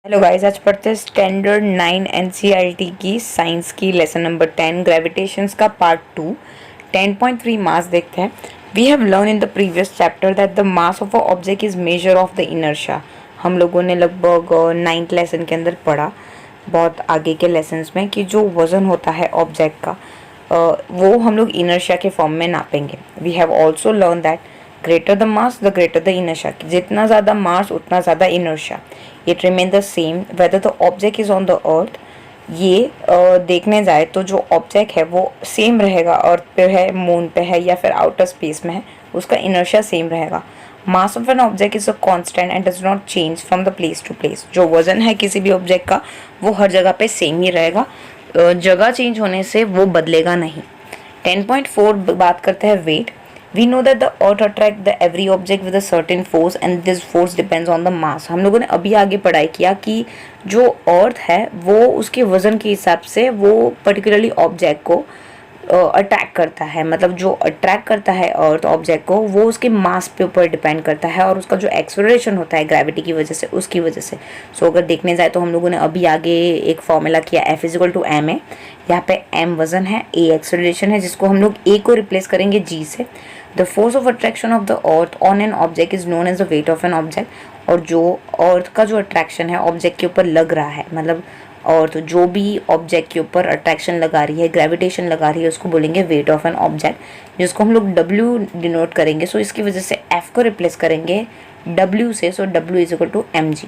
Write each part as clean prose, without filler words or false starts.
Hello guys, आज पढ़ते हैं स्टैंडर्ड 9 एनसीईआरटी की साइंस की लेसन नंबर 10 ग्रेविटेशंस का पार्ट 2 10.3 मास देखते हैं। We have learn in the previous chapter that the mass of a object is measure of the inertia. हम लोगों ने लगभग 9th लेसन के अंदर पढ़ा, बहुत आगे के लेसन्स में, कि जो वज़न होता है ऑब्जेक्ट का वो हम लोग इनर्शिया के फॉर्म में नापेंगे। We have also learn that greater the mass the greater the inertia, जितना ज़्यादा मास उतना ज़्यादा inertia. It remain the same whether the object is on the earth. ये देखने जाए तो जो ऑब्जेक्ट है वो सेम रहेगा, अर्थ पे है, मून पे है या फिर आउटर स्पेस में है, उसका इनर्शिया सेम रहेगा। Mass of an object is a constant and does not change from the place to place. जो वजन है किसी भी ऑब्जेक्ट का वो हर जगह पे सेम ही रहेगा, जगह चेंज होने से वो बदलेगा नहीं। 10.4 बात करते हैं wait. We know that the earth attract the every object with a certain force and this force depends on the mass। हम लोगों ने अभी आगे पढ़ाई किया कि जो अर्थ है वो उसके वजन के हिसाब से वो पर्टिकुलरली ऑब्जेक्ट को अट्रैक्ट करता है। मतलब जो अट्रैक्ट करता है अर्थ ऑब्जेक्ट को वो उसके मास पे ऊपर डिपेंड करता है और उसका जो एक्सेलरेशन होता है ग्रेविटी की वजह से, उसकी वजह से। अगर देखने जाए तो हम लोगों ने अभी आगे एक फॉर्मूला किया, F = ma। यहाँ पे m वजन है, a एक्सेलरेशन है, जिसको हम लोग a को रिप्लेस करेंगे g से। The force of attraction of the earth on an object is known as the weight of an object. और जो अर्थ का जो अट्रैक्शन है ऑब्जेक्ट के ऊपर लग रहा है, मतलब और तो जो भी ऑब्जेक्ट के ऊपर अट्रैक्शन लगा रही है, ग्रेविटेशन लगा रही है, उसको बोलेंगे वेट ऑफ एन ऑब्जेक्ट, जिसको हम लोग W डिनोट करेंगे। इसकी वजह से F को रिप्लेस करेंगे W से। W = mg।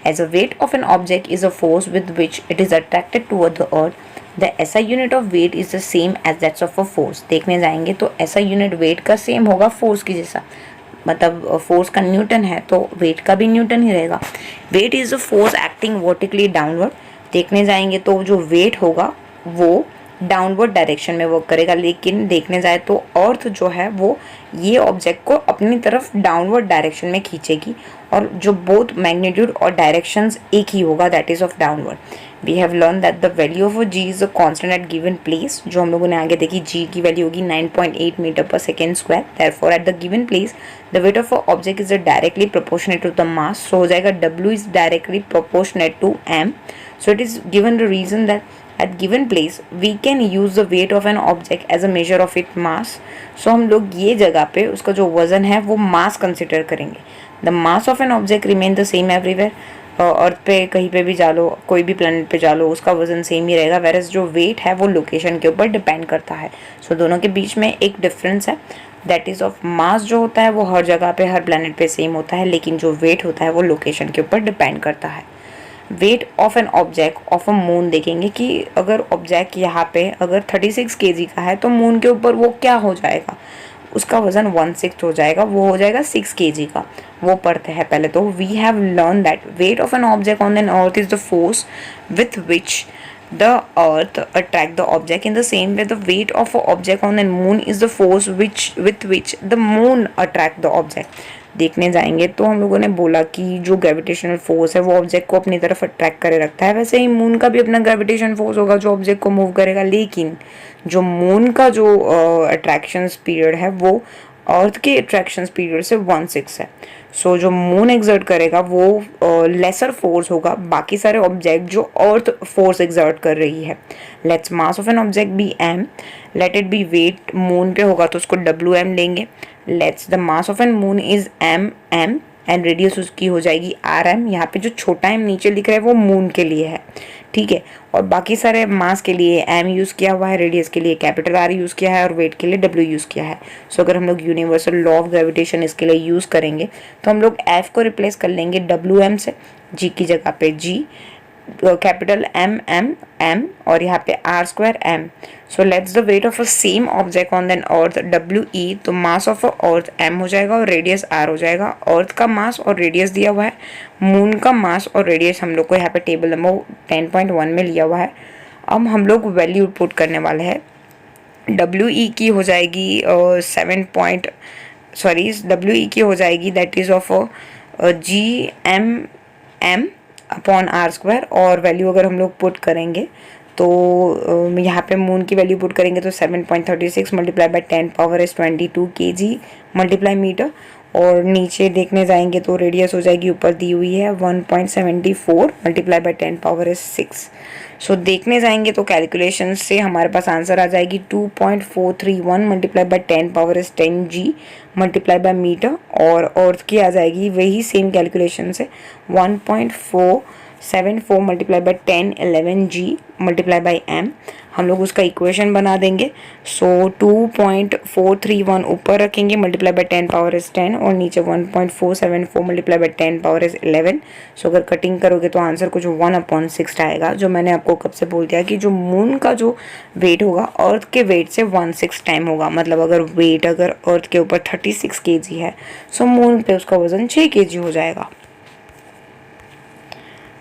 As a weight of an object is a force with which it is attracted toward the earth. The SI unit of weight is the same as that's of a force. देखने जाएंगे तो SI unit weight का same होगा force की जैसा, मतलब force का Newton है तो वेट का भी न्यूटन ही रहेगा। Weight is a force acting vertically downward. देखने जाएंगे तो जो वेट होगा वो डाउनवर्ड डायरेक्शन में वर्क करेगा, लेकिन देखने जाए तो अर्थ जो है वो ये ऑब्जेक्ट को अपनी तरफ डाउनवर्ड डायरेक्शन में खींचेगी, और जो बोथ मैग्नीट्यूड और डायरेक्शंस एक ही होगा, that is of downward. We have learn that the value of g is a constant at given place. जो हम लोगों ने आगे देखी, g की वैल्यू होगी 9.8 metre per second square. Therefore at the given place the weight of a object is directly proportionate to the mass. So हो जाएगा w is directly proportionate to m। So it is given the reason that at given place we can use the weight of an object as a measure of its mass। So हम लोग ये जगह पे उसका जो वजन है वो मास कंसिडर करेंगे। The mass of an object remain the same everywhere। अर्थ पे कहीं पे भी जा लो, कोई भी प्लेनेट पे जा लो, उसका वजन सेम ही रहेगा। वेरस जो वेट है वो लोकेशन के ऊपर डिपेंड करता है। दोनों के बीच में एक डिफरेंस है, दैट इज ऑफ मास। जो होता है वो हर जगह पे हर प्लेनेट पे सेम होता है, लेकिन जो वेट होता है वो लोकेशन के ऊपर डिपेंड करता है। Wait of an object of a moon देखेंगे कि अगर ऑब्जेक्ट यहाँ पे अगर 36 kg का है तो मून के ऊपर वो क्या हो जाएगा, उसका वजन 1/6 हो जाएगा, वो हो जाएगा 6 kg का। वो पढ़ते हैं पहले। तो we have learn that weight of an object on an earth is the force with which the earth attract the object। in the same way the weight of a object on the moon is the force with which the moon attract the object। देखने जाएंगे तो हम लोगों ने बोला कि जो gravitational force है वो ऑब्जेक्ट को अपनी तरफ अट्रैक्ट करे रखता है, वैसे ही मून का भी अपना ग्रेविटेशन फोर्स होगा जो ऑब्जेक्ट को मूव करेगा। लेकिन जो मून का जो अट्रैक्शन पीरियड है वो अर्थ के अट्रैक्शन पीरियड से 1/6 है। जो मून एक्सर्ट करेगा वो लेसर फोर्स होगा बाकी सारे ऑब्जेक्ट जो अर्थ फोर्स एक्सर्ट कर रही है। Let's mass of an object be m, let it be weight moon पे होगा तो उसको Wm लेंगे। Let's the mass of an moon is m and radius उसकी हो जाएगी Rm। यहाँ पे जो छोटा m नीचे लिख रहा है वो मून के लिए है, ठीक है। और बाकी सारे मास के लिए m यूज़ किया हुआ है, रेडियस के लिए कैपिटल R यूज़ किया है और वेट के लिए W यूज़ किया है। अगर हम लोग यूनिवर्सल लॉ ऑफ ग्रेविटेशन इसके लिए यूज़ करेंगे तो हम लोग F को रिप्लेस कर लेंगे Wm से, G की जगह पे G, कैपिटल M और यहाँ पे R² m। Let's the weight of a same object on an earth WE। तो मास ऑफ अ अर्थ m हो जाएगा और रेडियस R हो जाएगा। अर्थ का मास और रेडियस दिया हुआ है, मून का मास और रेडियस हम लोग को यहाँ पे टेबल नंबर 10.1 में लिया हुआ है। अब हम लोग वैल्यू पुट करने वाले हैं। WE की हो जाएगी WE की हो जाएगी that is of GM upon R²। और वैल्यू अगर हम लोग पुट करेंगे तो यहाँ पे मून की वैल्यू पुट करेंगे तो 7.36 × 10⁻² 22 kg × मीटर। और नीचे देखने जाएंगे तो रेडियस हो जाएगी, ऊपर दी हुई है 1.74 मल्टीप्लाई बाय 10 पावर इज 6। सो देखने जाएंगे तो कैलकुलेशन से हमारे पास आंसर आ जाएगी 2.431 multiply by 10 power is 10 G multiply by meter, और अर्थ की आ जाएगी वही सेम कैलकुलेशन से 1.474 multiply by 1011 G multiply by M. हम लोग उसका इक्वेशन बना देंगे। सो 2.431 ऊपर रखेंगे मल्टीप्लाई बाय 10 पावर इज 10 और नीचे 1.474 मल्टीप्लाई बाय 10 पावर इज 11। सो अगर कटिंग करोगे तो आंसर कुछ 1/6 आएगा, जो मैंने आपको कब से बोल दिया कि जो मून का जो वेट होगा अर्थ के वेट से 1/6 टाइम होगा। मतलब अगर वेट अगर अर्थ के ऊपर 36 kg है, सो मून पे उसका वजन 6 kg हो जाएगा।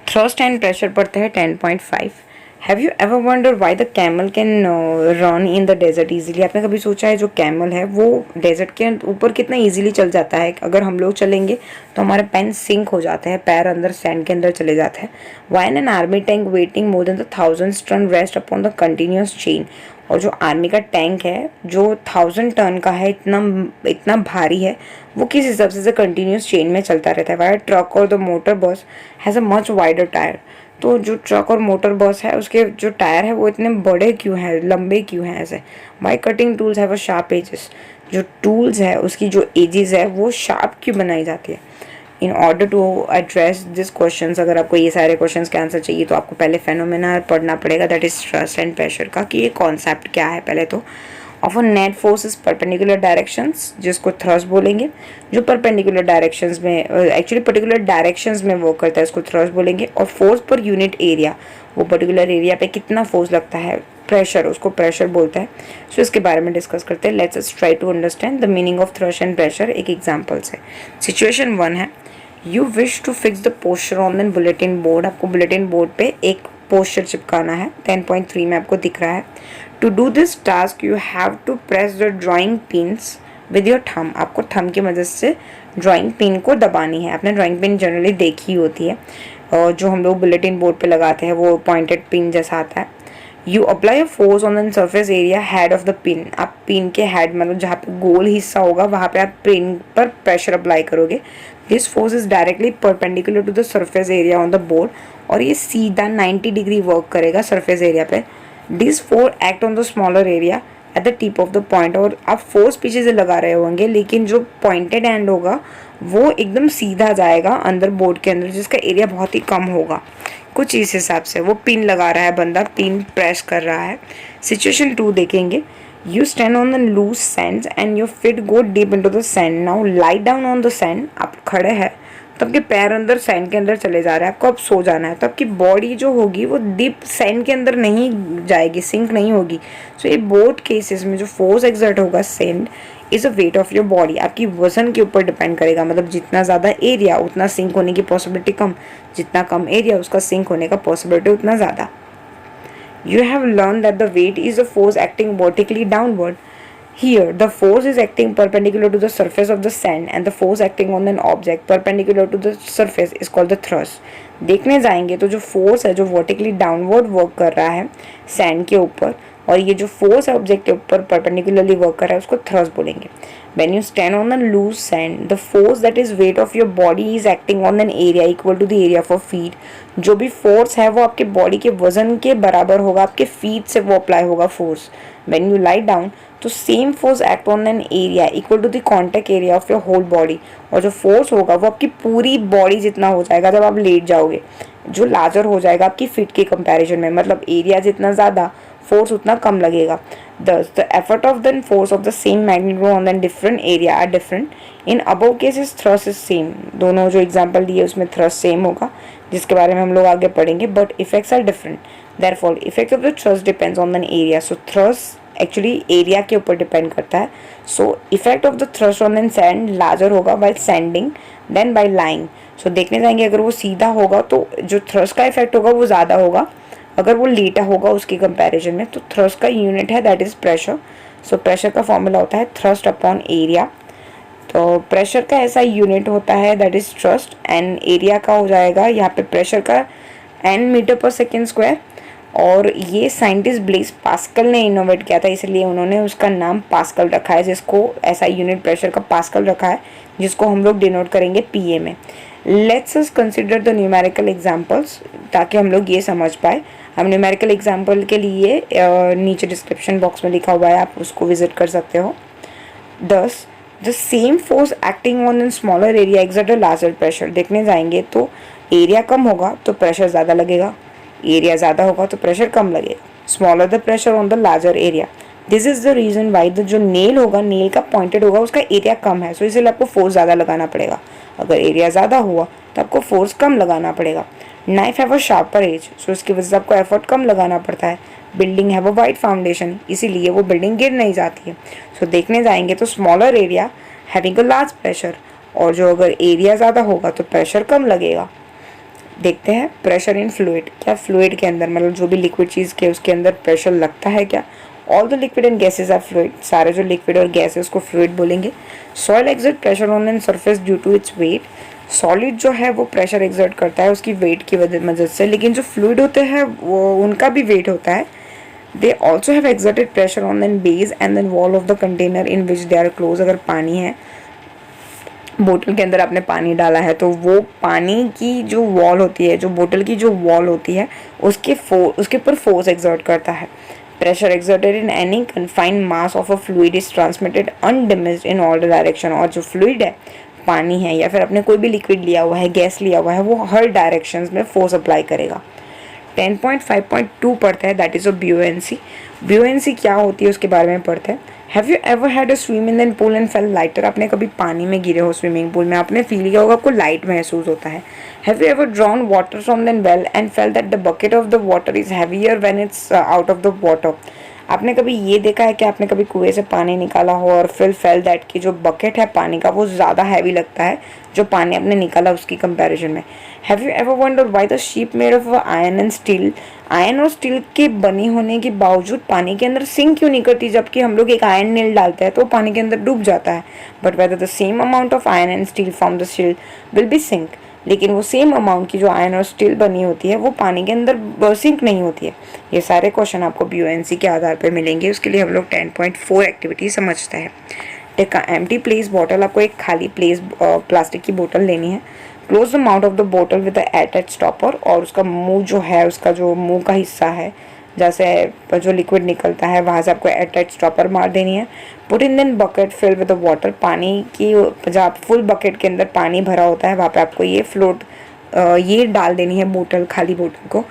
थ्रस्ट एंड प्रेशर पढ़ते हैं 10.5। Have you ever wonder why the camel can run in the desert easily? आपने कभी सोचा है जो कैमल है वो डेजर्ट के ऊपर कितना इजीली चल जाता है? अगर हम लोग चलेंगे तो हमारे पैर सिंक हो जाते हैं, पैर अंदर सैंड के अंदर चले जाते हैं। Why an army tank weighting more than the 1000 ton rest upon the continuous chain? और जो आर्मी का टैंक है जो 1000 टन का है, इतना भारी है, वो किस हिसाब से कंटिन्यूअस चेन में चलता रहता है? वाई ट्रक और द मोटर बस has a much wider tyre? तो जो ट्रक और मोटर बस है उसके जो टायर है वो इतने बड़े क्यों हैं, लंबे क्यों हैं ऐसे? Why cutting tools have a sharp edges? जो टूल्स है उसकी जो एजेस है वो शार्प क्यों बनाई जाती है? In order to address this questions, अगर आपको ये सारे क्वेश्चंस के आंसर चाहिए तो आपको पहले फेनोमेना पढ़ना पड़ेगा, that is thrust and pressure का, कि ये कॉन्सेप्ट क्या है। पहले तो of a net force is perpendicular directions, जिसको थ्रस्ट बोलेंगे। जो परपेंडिकुलर डायरेक्शंस में एक्चुअली पर्टिकुलर डायरेक्शंस में वर्क करता है उसको थ्रस्ट बोलेंगे। और फोर्स पर यूनिट एरिया, वो पर्टिकुलर एरिया पे कितना फोर्स लगता है, प्रेशर, उसको प्रेशर बोलता है। सो इसके बारे में डिस्कस करते हैं। Let us try to understand the meaning of thrust and pressure एक एग्जांपल से। सिचुएशन 1 है, you wish to fix the poster on the bulletin board. आपको बुलेटिन बोर्ड पे एक पोस्चर चिपकाना है, 10.3 में आपको दिख रहा है। To do this task you have to press the drawing pins with your thumb. आपको थंब की मदद से ड्राइंग पिन को दबानी है। आपने ड्राइंग पिन जनरली देखी होती है, और जो हम लोग बुलेटिन बोर्ड पे लगाते हैं वो पॉइंटेड पिन जैसा आता है। You apply a force on the surface area head of the pin. आप पिन के हेड, मतलब जहाँ पे गोल हिस्सा होगा वहाँ पे आप पिन पर प्रेशर अप्लाई करोगे। This force is directly perpendicular to the surface area on the board, और ये सीधा 90 डिग्री वर्क करेगा सरफेस एरिया पे। This force act on the smaller area at the tip of the point. और आप force पीछे से लगा रहे होंगे लेकिन जो पॉइंटेड एंड होगा वो एकदम सीधा जाएगा अंदर बोर्ड के अंदर, जिसका एरिया बहुत ही कम होगा। कुछ इस हिसाब से वो पिन लगा रहा है बंदा, पिन प्रेस कर रहा है। सिचुएशन 2 देखेंगे, you stand on the loose sand and your feet go deep into the sand. Now lie down on the sand. आप खड़े हैं तो आपके पैर अंदर सैंड के अंदर चले जा रहे हैं, आपको अब सो जाना है, तो आपकी बॉडी जो होगी वो डीप सैंड के अंदर नहीं जाएगी, सिंक नहीं होगी। सो ये बोथ केसेस में जो फोर्स एक्सर्ट होगा sand is a weight of your body, आपकी वजन के ऊपर डिपेंड करेगा। मतलब जितना ज़्यादा एरिया उतना सिंक होने की पॉसिबिलिटी कम, जितना कम एरिया उसका सिंक होने का पॉसिबिलिटी उतना ज़्यादा। You have learned that the weight is a force acting vertically downward. Here, the force is acting perpendicular to the surface of the sand and the force acting on an object perpendicular to the surface is called the thrust. देखने जाएंगे तो जो force है जो vertically downward work कर रहा है sand के ऊपर, और ये जो फोर्स है ऑब्जेक्ट के ऊपर परपेंडिकुलरली वर्क कर रहा है उसको थ्रस्ट बोलेंगे। When you stand on the loose sand, the force that is weight of your body is acting on an area equal to the area of feet. जो भी फोर्स है वो आपके बॉडी के वजन के बराबर होगा, आपके फीट से वो अप्लाई होगा force. When you lie down, तो same force act on an area equal to the contact area of your whole body. और जो फोर्स होगा वो आपकी पूरी बॉडी जितना हो जाएगा जब आप लेट जाओगे, जो लार्जर हो जाएगा आपकी फीट के कंपैरिजन में। मतलब एरिया जितना ज़्यादा फोर्स उतना कम लगेगा। Thus, the effort of the force of the same magnitude on the different area are different. In above cases, thrust is same. दोनों जो एग्जाम्पल दिए उसमें thrust same होगा, जिसके बारे में हम लोग आगे पढ़ेंगे, but effects are different. Therefore, effect of the thrust depends on the area. So thrust actually area के ऊपर depend करता है. So effect of the thrust on the sand larger होगा while sanding than by lying. So देखने जाएंगे अगर वो सीधा होगा तो जो thrust का effect होगा वो ज़्यादा होगा, अगर वो लेटा होगा उसके कंपैरिजन में। तो थ्रस्ट का यूनिट है that is pressure. So pressure का फॉर्मूला होता है थ्रस्ट अपॉन एरिया। तो प्रेशर का ऐसा यूनिट होता है that is thrust, and area का हो जाएगा यहाँ पे प्रेशर का N metre per second square. और ये साइंटिस्ट ब्लेस पास्कल ने इनोवेट किया था, इसलिए उन्होंने उसका नाम पास्कल रखा है, जिसको ऐसा यूनिट प्रेशर का पास्कल रखा है, जिसको हम लोग डिनोट करेंगे PA में। Let's us consider the numerical examples, ताकि हम लोग ये समझ पाए। हम न्यूमेरिकल एग्जांपल के लिए नीचे डिस्क्रिप्शन बॉक्स में लिखा हुआ है, आप उसको विजिट कर सकते हो। 10 the same force acting on in smaller area exert a larger pressure. देखने जाएंगे तो एरिया कम होगा तो प्रेशर ज़्यादा लगेगा, एरिया ज़्यादा होगा तो प्रेशर कम लगेगा। Smaller the pressure on the larger area, this is the reason why the जो नेल होगा, नेल का पॉइंटेड होगा, उसका एरिया कम है, सो इसलिए आपको फोर्स ज़्यादा लगाना पड़ेगा। अगर एरिया ज़्यादा हुआ तो आपको फोर्स कम लगाना पड़ेगा। Knife have a sharper edge, so इसकी वजह से आपको एफर्ट कम लगाना पड़ता है। Building have a wide foundation, इसीलिए वो बिल्डिंग गिर नहीं जाती है। सो देखने जाएंगे तो smaller area having a large pressure, और जो अगर एरिया ज़्यादा होगा तो प्रेशर कम लगेगा। देखते हैं प्रेशर इन फ्लूइड, क्या फ्लूइड के अंदर, मतलब जो भी लिक्विड चीज़ के उसके अंदर प्रेशर लगता है क्या? All the liquid and gases are fluid, सारे जो लिक्विड और गैस है उसको फ्लूइड बोलेंगे। Soil exert pressure on an surface due to its weight, solid जो है वो प्रेशर एक्सर्ट करता है उसकी वेट की वजह से, लेकिन जो फ्लूइड होते हैं वो उनका भी वेट होता है। They also have exerted pressure on then base and then wall of the container in which they are close. अगर पानी है, बोतल के अंदर आपने पानी डाला है, तो वो पानी की जो वॉल होती है, जो बोतल की जो वॉल होती है, उसके ऊपर फोर्स एक्सर्ट करता है। Pressure exerted in any confined mass of a fluid is transmitted undiminished in all direction. और जो फ्लूइड है, पानी है या फिर आपने कोई भी लिक्विड लिया हुआ है, गैस लिया हुआ है, वो हर डायरेक्शंस में फोर्स अप्लाई करेगा। 10.5.2 पढ़ते हैं, दैट इज अ ब्यूएंसी। ब्यूएंसी क्या होती है उसके बारे में पढ़ते हैं। Have you ever had a swim in than pool and fell lighter, आपने कभी पानी में गिरे हो स्विमिंग पूल में, आपने फील किया होगा आपको लाइट महसूस होता है। Have you ever drawn water from than well and fell that the bucket of the water is heavier when it's out of the water, आपने कभी ये देखा है कि आपने कभी कुएं से पानी निकाला हो और फिर फेल दैट की जो बकेट है पानी का वो ज़्यादा हैवी लगता है जो पानी आपने निकाला उसकी कंपैरिजन में। Have you ever wonder why the ship made of iron and steel, iron और स्टील के बनी होने के बावजूद पानी के अंदर सिंक क्यों नहीं करती, जबकि हम लोग एक आयरन नेल डालते हैं तो पानी के अंदर डूब जाता है। But whether the same amount of iron and steel from the शिल विल बी सिंक, लेकिन वो सेम अमाउंट की जो आयरन और स्टील बनी होती है वो पानी के अंदर सिंक नहीं होती है। ये सारे क्वेश्चन आपको BONC के आधार पर मिलेंगे। उसके लिए हम लोग 10.4 एक्टिविटी समझते हैं। Take a empty place bottle, आपको एक खाली प्लास्टिक की बोतल लेनी है। Close the mouth of the बोतल विद द अटैच स्टॉपर, और उसका मुंह जो है, उसका जो मुंह का हिस्सा है जैसे जो लिक्विड निकलता है वहाँ से आपको अटैच स्टॉपर मार देनी है। Put in then bucket fill with the water, पानी की जहाँ फुल बकेट के अंदर पानी भरा होता है वहाँ पे आपको ये डाल देनी है बोतल, खाली बोतल को।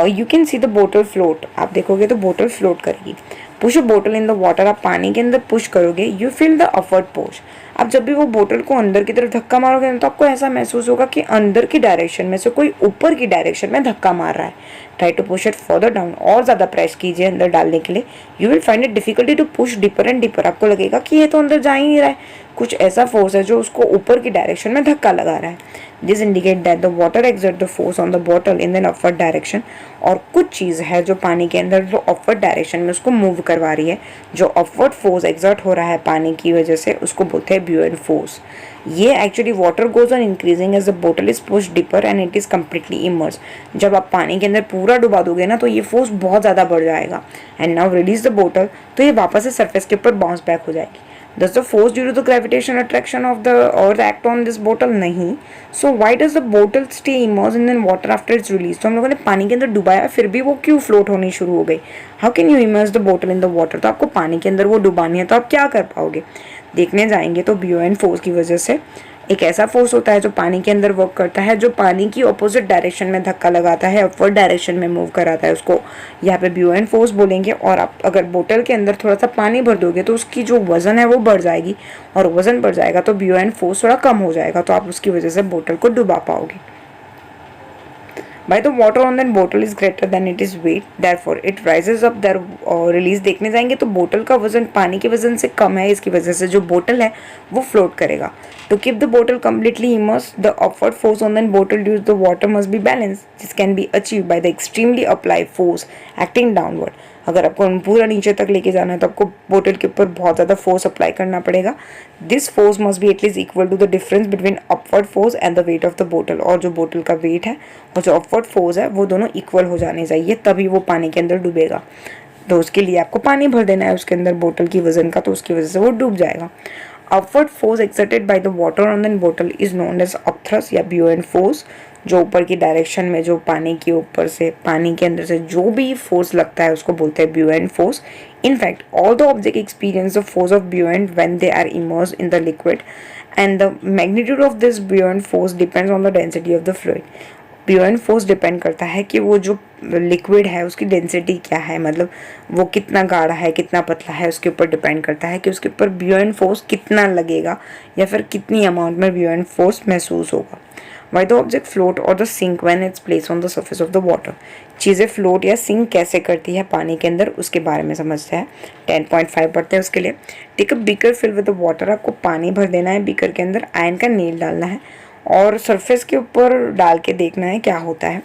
यू कैन सी द बोतल फ्लोट, आप देखोगे तो बोतल फ्लोट करेगी। पुश अ बोतल इन द वाटर, आप पानी के अंदर पुश करोगे। You feel the upward push, आप जब भी वो बोतल को अंदर की तरफ धक्का मारोगे तो आपको ऐसा महसूस होगा कि अंदर की डायरेक्शन में से कोई ऊपर की डायरेक्शन में धक्का मार रहा है। Try to push it further down, और ज़्यादा प्रेस कीजिए अंदर डालने के लिए। You will find it difficulty to push deeper and deeper, आपको लगेगा कि ये तो अंदर जा ही नहीं रहा है, कुछ ऐसा फोर्स है जो उसको ऊपर की डायरेक्शन में धक्का लगा रहा है। This indicate that the water exert the force on the bottle in an upward direction, और कुछ चीज़ है जो पानी के अंदर जो अपवर्ड डायरेक्शन में उसको मूव करवा रही है। जो अपवर्ड फोर्स एक्सर्ट हो रहा है पानी की वजह से उसको बोलते हैं ब्यूएंट फोर्स। ये actually water goes on increasing as the bottle is push deeper and it is completely immerse, जब आप पानी के अंदर पूरा डुबा दोगे ना तो ये फोर्स बहुत ज़्यादा बढ़ जाएगा। And now release the bottle, तो ये वापस से सरफेस के ऊपर बाउंस बैक हो जाएगी। Does the force due to the gravitational attraction of the earth act on this bottle? नहीं। So why does the bottle stay immersed in the water after its release? तो हम लोगों ने पानी के अंदर डुबाया फिर भी वो क्यों फ्लोट होनी शुरू हो गई? How can you immerse the bottle in the water? तो आपको पानी के अंदर वो डुबानी है तो आप क्या कर पाओगे? देखने जाएंगे तो BON फोर्स की वजह से एक ऐसा फोर्स होता है जो पानी के अंदर वर्क करता है, जो पानी की ऑपोजिट डायरेक्शन में धक्का लगाता है, अपवर्ड डायरेक्शन में मूव कराता है, उसको यहाँ पे BON फोर्स बोलेंगे। और आप अगर बोतल के अंदर थोड़ा सा पानी भर दोगे तो उसकी जो वजन है वो बढ़ जाएगी, और वजन बढ़ जाएगा तो BON फोर्स थोड़ा कम हो जाएगा, तो आप उसकी वजह से बोतल को डुबा पाओगे। By the water on that bottle is greater than its weight, therefore it rises up there release। देखने जाएंगे तो बोतल का वजन पानी के वजन से कम है, इसकी वजह से जो बोतल है वो फ्लोट करेगा। To keep the bottle completely immersed, the upward force on the bottle due to the water must be balanced. This can be achieved by the extremely applied force acting downward. अगर आपको पूरा नीचे तक लेके जाना है तो आपको बोतल के ऊपर बहुत ज़्यादा फोर्स अप्लाई करना पड़ेगा। This force must be atleast equal to the difference between upward force and the weight of the बोतल, और जो बोतल का वेट है और जो अपवर्ड फोर्स है वो दोनों इक्वल हो जाने चाहिए, तभी वो पानी के अंदर डूबेगा। तो उसके लिए आपको पानी भर देना है उसके अंदर बोतल की वजन का, तो उसकी वजह से वो डूब जाएगा। Upward force exerted by the water on the bottle is known as upthrust या ब्यूएंट फोर्स। जो ऊपर की डायरेक्शन में जो पानी के ऊपर से पानी के अंदर से जो भी फोर्स लगता है उसको बोलते हैं buoyant force. In fact, all the object experience the force of buoyant when they are immersed in the liquid, and the magnitude of this buoyant force depends on the density of the fluid. buoyant force depend करता है कि वो जो liquid है उसकी density क्या है, मतलब वो कितना गाढ़ा है कितना पतला है, उसके ऊपर डिपेंड करता है कि उसके ऊपर buoyant force कितना लगेगा या फिर कितनी अमाउंट में buoyant force महसूस होगा। Why the object float or the sink when it's placed on the surface of the water? चीज़ें फ्लोट या सिंक कैसे करती है पानी के अंदर उसके बारे में समझते हैं। 10.5 पढ़ते हैं उसके लिए। Take a beaker fill with the water, आपको पानी भर देना है, बीकर के अंदर आयन का नील डालना है और सरफेस के ऊपर डाल के देखना है क्या होता है।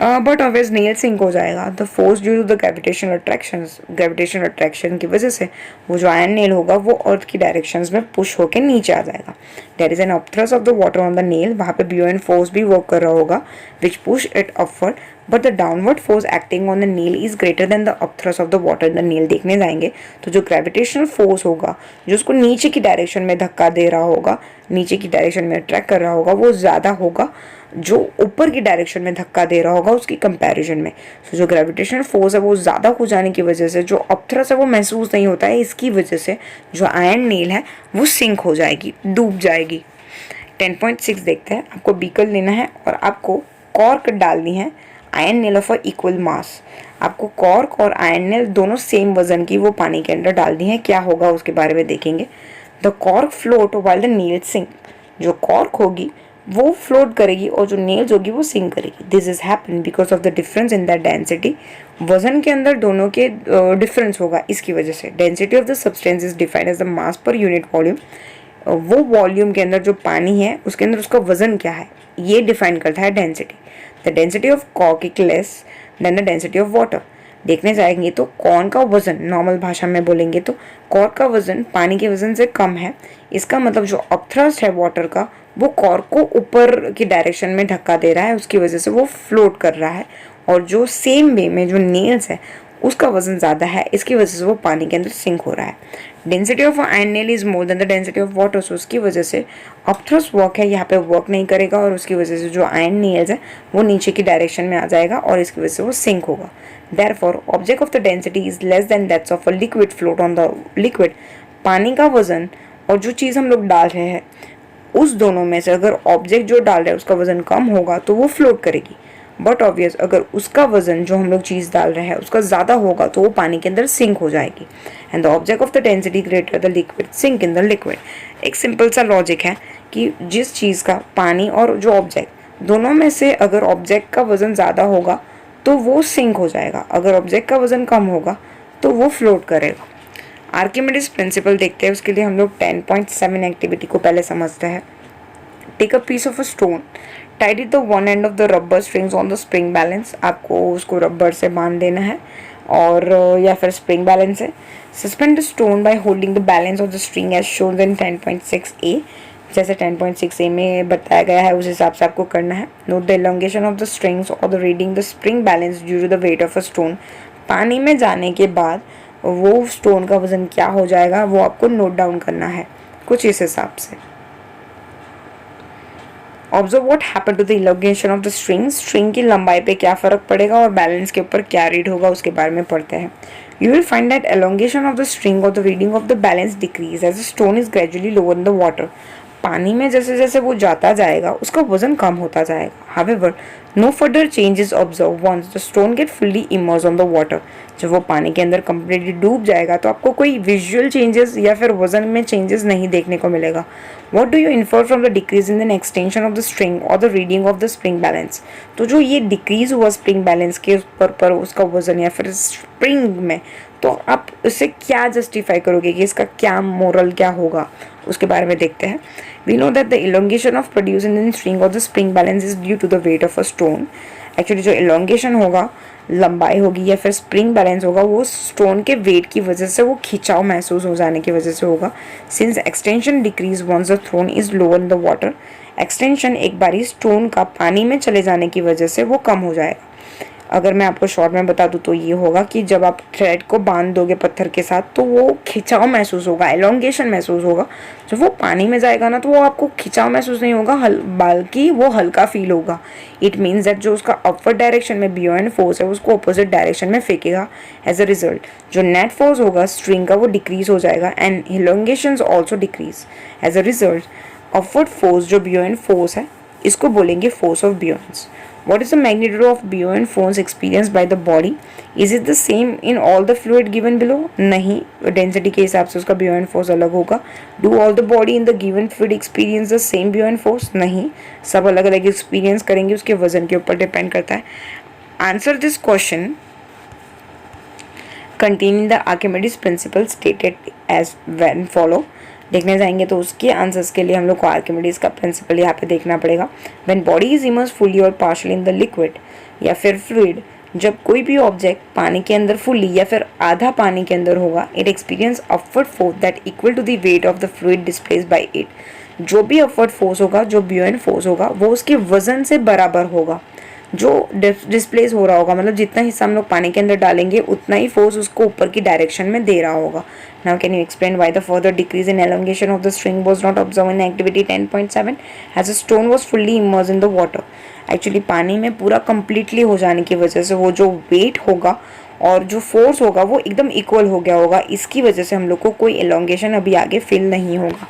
बट ऑब्वियस नेल सिंक हो जाएगा। The force due to the gravitational attraction की वजह से वो जो आयन नेल होगा वो अर्थ की डायरेक्शंस में पुश होकर नीचे आ जाएगा। There is an upthrust of the water on the nail, वहाँ पे ब्यूएंट फोर्स भी वर्क कर रहा होगा which push it upward, but the downward force acting on the nail is greater than the upthrust of the water in the nail. देखने जाएंगे तो जो ग्रेविटेशनल फोर्स होगा जो उसको नीचे की डायरेक्शन में धक्का दे रहा होगा, नीचे की डायरेक्शन में अट्रैक्ट कर रहा होगा, वो ज़्यादा होगा जो ऊपर की डायरेक्शन में धक्का दे रहा होगा उसकी कंपैरिजन में। सो जो ग्रेविटेशनल फोर्स है वो ज़्यादा हो जाने की वजह से जो अपथ्रस्ट है वो महसूस नहीं होता है, इसकी वजह से जो आयन नील है वो सिंक हो जाएगी, डूब जाएगी। 10.6 देखते हैं। आपको बीकर लेना है और आपको कॉर्क डालनी है, iron nail of equal mass. आपको कॉर्क और आयन नील दोनों सेम वजन की वो पानी के अंदर डालनी है। क्या होगा उसके बारे में देखेंगे। The cork float while the nail sink, जो कॉर्क होगी वो फ्लोट करेगी और जो नेल्स होगी वो सिंक करेगी। This is happen because of the difference in the density, वजन के अंदर दोनों के डिफरेंस होगा इसकी वजह से। Density of the substance is defined as the mass per unit volume. वो वॉल्यूम के अंदर जो पानी है उसके अंदर उसका वजन क्या है ये डिफाइन करता है density. The density of cork is less than the density of water. देखने जाएंगे तो कॉर्न का वजन, नॉर्मल भाषा में बोलेंगे तो कॉर्क का वजन पानी के वजन से कम है। इसका मतलब जो अपथ्रस्ट है वाटर का वो कॉर्क को ऊपर की डायरेक्शन में धक्का दे रहा है, उसकी वजह से वो फ्लोट कर रहा है। और जो सेम वे में जो नेल्स है उसका वजन ज़्यादा है, इसकी वजह से वो पानी के अंदर सिंक हो रहा है। Density of iron nail is more than the density of water, so उसकी वजह से अपथ्रस्ट वर्क है यहाँ पे वर्क नहीं करेगा और उसकी वजह से जो आयन नेल्स है वो नीचे की डायरेक्शन में आ जाएगा और इसकी वजह से वो सिंक होगा। Therefore, object of the density is less than that of a liquid float on the liquid. पानी का वजन और जो चीज़ हम लोग डाल रहे हैं उस दोनों में से अगर ऑब्जेक्ट जो डाल रहे हैं उसका वजन कम होगा तो वो फ्लोट करेगी। बट ऑब्वियस अगर उसका वजन जो हम लोग चीज़ डाल रहे हैं उसका ज़्यादा होगा तो वो पानी के अंदर सिंक हो जाएगी। And the object of the density greater the liquid sink in the liquid. एक सिंपल सा लॉजिक है कि जिस चीज़ का पानी और जो ऑब्जेक्ट दोनों में से अगर ऑब्जेक्ट का वजन ज़्यादा होगा तो वो सिंक हो जाएगा, अगर ऑब्जेक्ट का वजन कम होगा तो वो फ्लोट करेगा। आर्किमिडीज प्रिंसिपल देखते हैं, उसके लिए हम लोग 10.7 एक्टिविटी को पहले समझते हैं। Take a piece of a stone, tied it the one end of the rubber strings on the spring balance. आपको उसको रबर से बांध देना है और या फिर स्प्रिंग बैलेंस से। Suspend the stone by holding the balance of the string as shown in 10.6a, जैसे 10.6a में बताया गया है उस हिसाब से आपको करना है। Note the elongation of the strings और the reading the spring balance due to the weight of a stone. पानी में जाने के बाद वो स्टोन का वजन क्या हो जाएगा वो आपको नोट डाउन करना है कुछ इस हिसाब से। Observe what happen to the elongation of the string की लंबाई पे क्या फ़र्क पड़ेगा और बैलेंस के ऊपर क्या रीड होगा उसके बारे में पढ़ते हैं। You will find that elongation of the string or the reading of the balance decrease as the stone is gradually lower in the water. पानी में जैसे जैसे वो जाता जाएगा उसका वजन कम होता जाएगा। However, no further change is observed once the stone get fully immersed on the water. जब वो पानी के अंदर completely डूब जाएगा तो आपको कोई visual changes या फिर वजन में changes नहीं देखने को मिलेगा। What do you infer from the decrease in the extension of the string or the reading of the spring balance? तो जो ये decrease हुआ spring balance के ऊपर पर उसका वजन या फिर spring में, तो आप उससे क्या जस्टिफाई करोगे कि इसका क्या मोरल क्या होगा उसके बारे में देखते हैं। We know that the elongation of producing in string or the spring balance is due to the weight of a stone. Actually जो elongation होगा, लंबाई होगी या फिर स्प्रिंग बैलेंस होगा वो स्टोन के वेट की वजह से, वो खिंचाव महसूस हो जाने की वजह से होगा। Since extension decrease once the thrown is lower in the water, extension एक बारी स्टोन का पानी में चले जाने की वजह से वो कम हो जाएगा। अगर मैं आपको शॉर्ट में बता दूं तो ये होगा कि जब आप थ्रेड को बांध दोगे पत्थर के साथ तो वो खिंचाव महसूस होगा, एलोंगेशन महसूस होगा। जब वो पानी में जाएगा ना तो वो आपको खिंचाव महसूस नहीं होगा, बल्कि वो हल्का फील होगा। इट मीन्स दैट जो उसका अपवर्ड डायरेक्शन में बुओयंट फोर्स है उसको अपोजिट डायरेक्शन में फेंकेगा। एज अ रिजल्ट जो नेट फोर्स होगा स्ट्रिंग का वो डिक्रीज हो जाएगा and elongation also decrease. As a result upward force जो बुओयंट फोर्स है इसको बोलेंगे force of buoyancy. What is the magnitude of buoyant force experienced by the body? Is it the same in all the fluid given below? नहीं, density के हिसाब से उसका buoyant force अलग होगा। Do all the body in the given fluid experience the same buoyant force? नहीं, सब अलग अलग एक्सपीरियंस करेंगे, उसके वजन के ऊपर डिपेंड करता है। Answer this question containing the Archimedes principle stated as when follow। देखने जाएंगे तो उसके आंसर्स के लिए हम लोग को आर्किमिडीज का प्रिंसिपल यहाँ पे देखना पड़ेगा। When body is immerse fully और पार्शियली इन द लिक्विड या फिर फ्लूइड, जब कोई भी ऑब्जेक्ट पानी के अंदर फुली या फिर आधा पानी के अंदर होगा, it experience upward force that equal to the weight of the fluid displaced by it. जो भी अपवर्ड फोर्स होगा, जो बुओयंट फोर्स होगा, वो उसके वजन से बराबर होगा जो डिस्प्लेस हो रहा होगा। मतलब जितना हिस्सा हम लोग पानी के अंदर डालेंगे उतना ही फोर्स उसको ऊपर की डायरेक्शन में दे रहा होगा। Now can you explain why the further decrease in elongation of the string was not observe in activity 10.7 as a stone was fully immerse in the water. Actually पानी में पूरा कंप्लीटली हो जाने की वजह से वो जो वेट होगा और जो फोर्स होगा वो एकदम इक्वल हो गया होगा। इसकी वजह से हम लोग को कोई एलोंगेशन अभी आगे फील नहीं होगा।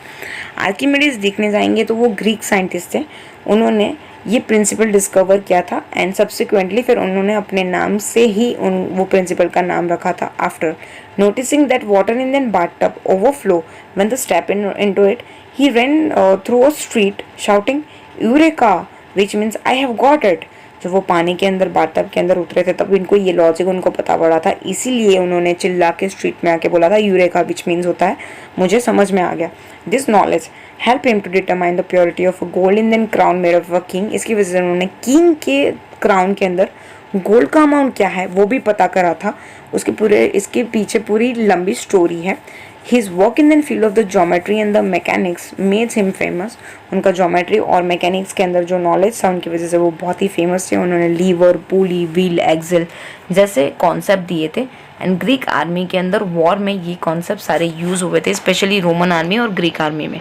आर्किमिडीज देखने जाएंगे तो वो ग्रीक साइंटिस्ट थे, उन्होंने ये प्रिंसिपल डिस्कवर किया था एंड सब्सिक्वेंटली फिर उन्होंने अपने नाम से ही वो प्रिंसिपल का नाम रखा था। After noticing that water in than bathtub overflow when the step into it, he ran through a street shouting eureka which means I have got it. जब वो पानी के अंदर बाथटब के अंदर उतरे थे तब इनको ये लॉजिक उनको पता पड़ा था, इसीलिए उन्होंने चिल्ला के स्ट्रीट में आके बोला था यूरेका विच मीन्स होता है मुझे समझ में आ गया। This knowledge help him to determine the purity of a gold in then crown made of a king. इसकी वजह से उन्होंने किंग के क्राउन के अंदर गोल्ड का अमाउंट क्या है वो भी पता करा था। इसके पीछे पूरी लंबी स्टोरी है। His work in the field of the geometry and the mechanics made him famous। उनका ज्योमेट्री और मैकेनिक्स के अंदर जो नॉलेज था उनकी वजह से वो बहुत ही फेमस थे। उन्होंने लीवर, पुली, व्हील, एक्सल जैसे कॉन्सेप्ट दिए थे एंड ग्रीक आर्मी के अंदर वॉर में ये कॉन्सेप्ट सारे यूज़ हुए थे, स्पेशली रोमन आर्मी और ग्रीक आर्मी में।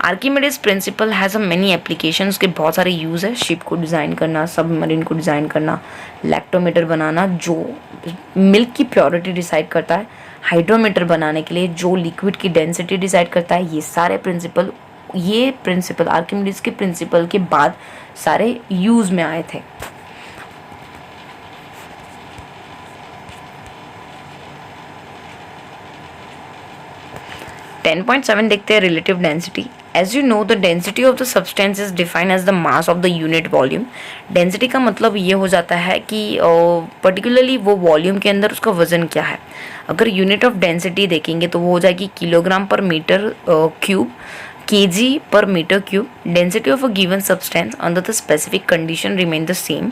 Archimedes principal has a many application, उसके बहुत सारे यूज़ है। शिप को डिज़ाइन करना, सबमरीन को डिज़ाइन करना, लैक्टोमीटर बनाना जो मिल्क की प्योरिटी डिसाइड करता है, हाइड्रोमीटर बनाने के लिए जो लिक्विड की डेंसिटी डिसाइड करता है। ये सारे प्रिंसिपल आर्किमिडीज के प्रिंसिपल के बाद सारे यूज़ में आए थे। टेन 10.7 देखते हैं relative density. As you know the density of the substance is defined as the mass of the unit volume. Density का मतलब ये हो जाता है कि पर्टिकुलरली वो वॉल्यूम के अंदर उसका वजन क्या है। अगर यूनिट ऑफ डेंसिटी देखेंगे तो वो हो जाएगी kilogram per metre cube, kg per meter cube. Density of a given substance under the specific condition remain the same.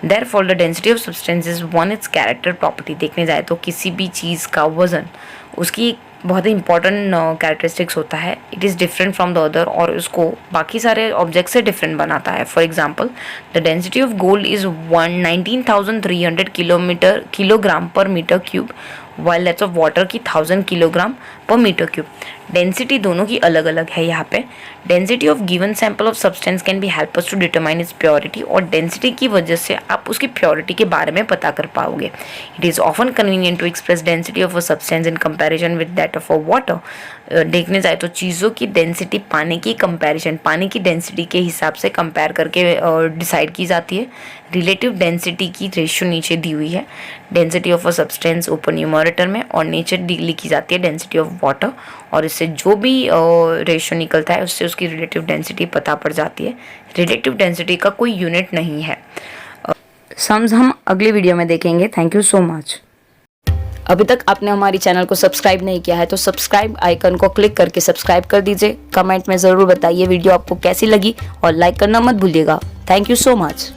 Therefore the density of substance is one its character property। देखने जाए तो किसी भी चीज़ का वजन उसकी बहुत ही इंपॉर्टेंट कैरेक्टरिस्टिक्स होता है। It is different from the other और उसको बाकी सारे ऑब्जेक्ट से डिफरेंट बनाता है। For example the density of gold is 19,300 kilogram per metre cube, while that's of water की 1000 kilogram per metre cube. Density दोनों की अलग अलग है यहाँ पे। Density of given sample of substance can be help us to determine its purity, और density की वजह से आप उसकी प्योरिटी के बारे में पता कर पाओगे। It is often convenient to express density of a substance in comparison with that of a water. देखने जाए तो चीज़ों की डेंसिटी पानी की कंपैरिजन, पानी की डेंसिटी के हिसाब से कंपेयर करके डिसाइड की जाती है। रिलेटिव डेंसिटी की रेशियो नीचे दी हुई है। डेंसिटी ऑफ अ सब्सटेंस ऊपर न्यूमरेटर में और नीचे लिखी जाती है डेंसिटी ऑफ वाटर, और इससे जो भी रेशियो निकलता है उससे उसकी रिलेटिव डेंसिटी पता पड़ जाती है। रिलेटिव डेंसिटी का कोई यूनिट नहीं है। सम्स हम अगले वीडियो में देखेंगे। Thank you so much. अभी तक आपने हमारी चैनल को सब्सक्राइब नहीं किया है तो सब्सक्राइब आइकन को क्लिक करके सब्सक्राइब कर दीजिए। कमेंट में ज़रूर बताइए वीडियो आपको कैसी लगी और लाइक करना मत भूलिएगा। Thank you so much.